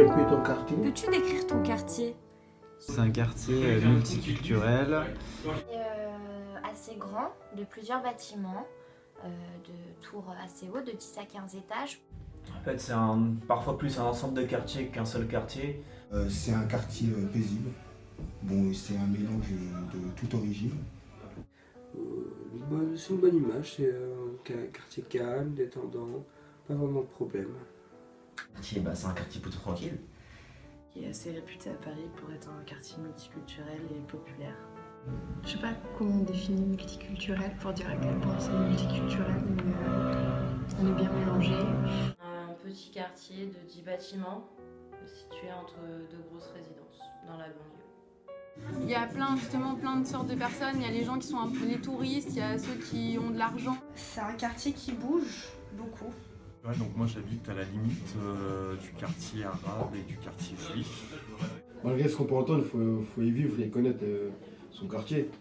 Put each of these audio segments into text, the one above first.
un peu ton quartier? Peux-tu décrire ton quartier? C'est un quartier multiculturel. Assez grand, de plusieurs bâtiments, de tours assez hauts, de 10 à 15 étages. En fait, c'est parfois plus un ensemble de quartiers qu'un seul quartier. C'est un quartier paisible. Bon, c'est un mélange de toute origine. C'est une bonne image, c'est un quartier calme, détendant, pas vraiment de problème. C'est un quartier plutôt tranquille. Qui est assez réputé à Paris pour être un quartier multiculturel et populaire. Je sais pas comment on définit multiculturel pour dire à quel point c'est multiculturel, mais on est bien mélangé. Un petit quartier de 10 bâtiments situé entre deux grosses résidences dans la banlieue. Il y a plein de sortes de personnes, il y a les gens qui sont un peu les touristes, il y a ceux qui ont de l'argent. C'est un quartier qui bouge beaucoup. Ouais, donc moi j'habite à la limite du quartier arabe et du quartier juif. Malgré ce qu'on peut entendre, il faut y vivre et connaître son quartier.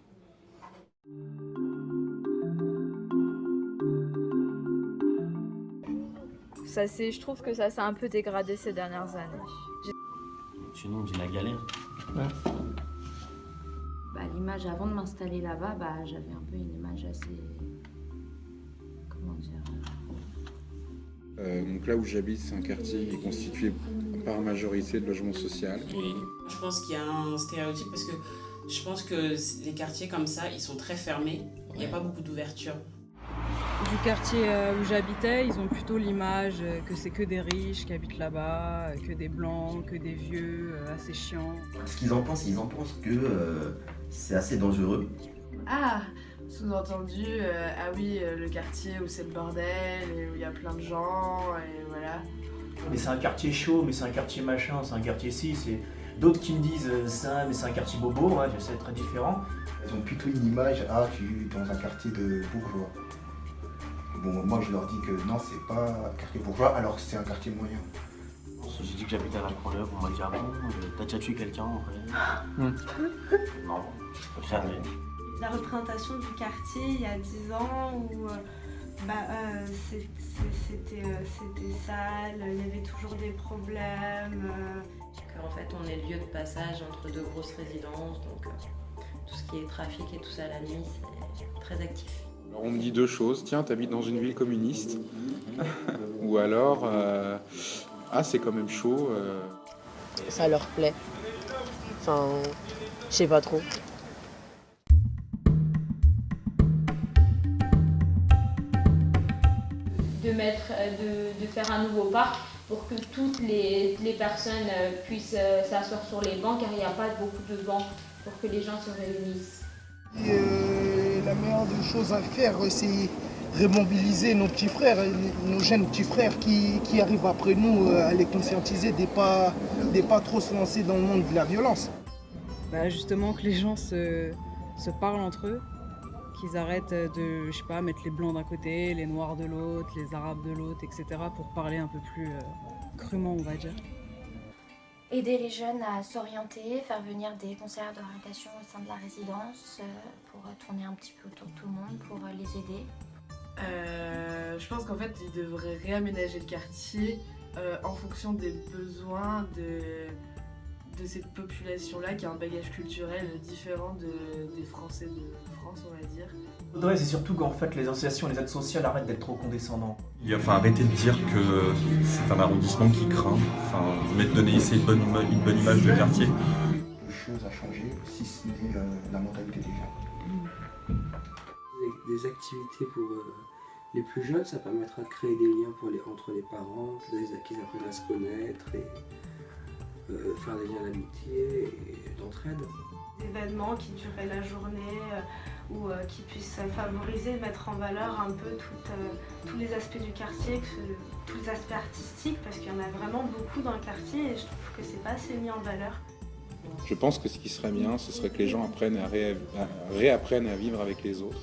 Je trouve que ça s'est un peu dégradé ces dernières années. Sinon on dit la galère. Ouais. L'image avant de m'installer là-bas, j'avais un peu une image assez... comment dire... Donc là où j'habite, c'est un quartier qui est constitué par majorité de logements sociaux. Je pense qu'il y a un stéréotype parce que je pense que les quartiers comme ça, ils sont très fermés. Il n'y a pas beaucoup d'ouverture. Du quartier où j'habitais, ils ont plutôt l'image que c'est que des riches qui habitent là-bas, que des blancs, que des vieux, assez chiants. Ce qu'ils en pensent, ils en pensent que c'est assez dangereux. Ah, sous-entendu, le quartier où c'est le bordel, et où il y a plein de gens, et voilà. Mais c'est un quartier chaud, mais c'est un quartier machin, c'est un quartier ci, c'est... D'autres qui me disent ça, mais c'est un quartier bobo, hein, c'est très différent. Ils ont plutôt une image, tu es dans un quartier de bourgeois. Bon, moi je leur dis que non, c'est pas un quartier bourgeois, alors que c'est un quartier moyen. Si j'ai dit que j'habitais à la Courneuve, on m'a dit t'as déjà tué quelqu'un en vrai? Non, jamais. La représentation du quartier il y a 10 ans où c'était sale, il y avait toujours des problèmes. En fait, on est le lieu de passage entre deux grosses résidences, donc tout ce qui est trafic et tout ça la nuit, c'est très actif. Alors on me dit deux choses, tiens, t'habites dans une ville communiste, ou alors, c'est quand même chaud. Ça leur plaît, je sais pas trop. De faire un nouveau parc pour que toutes les personnes puissent s'asseoir sur les bancs, car il n'y a pas beaucoup de bancs pour que les gens se réunissent. La meilleure des choses à faire, c'est remobiliser nos petits frères, nos jeunes petits frères qui arrivent après nous, à les conscientiser de pas trop se lancer dans le monde de la violence. Justement que les gens se parlent entre eux, qu'ils arrêtent de, mettre les blancs d'un côté, les noirs de l'autre, les arabes de l'autre, etc. pour parler un peu plus crûment, on va dire. Aider les jeunes à s'orienter, faire venir des conseillers d'orientation au sein de la résidence pour tourner un petit peu autour de tout le monde, pour les aider. Je pense qu'en fait, ils devraient réaménager le quartier en fonction des besoins de cette population-là qui a un bagage culturel différent des Français de France, on va dire. Faudrait, c'est surtout qu'en fait les associations et les aides sociales arrêtent d'être trop condescendants. Arrêtez de dire que c'est un arrondissement qui craint, donner une bonne image de quartier. Les choses à changer, si ce n'est la mentalité des gens. Des activités pour les plus jeunes, ça permettra de créer des liens entre les parents, qu'ils apprennent à se connaître et faire des liens d'amitié et d'entraide. Des événements qui dureraient la journée ou qui puissent favoriser, mettre en valeur un peu tous les aspects du quartier, tous les aspects artistiques, parce qu'il y en a vraiment beaucoup dans le quartier et je trouve que c'est pas assez mis en valeur. Je pense que ce qui serait bien, ce serait que les gens réapprennent à vivre avec les autres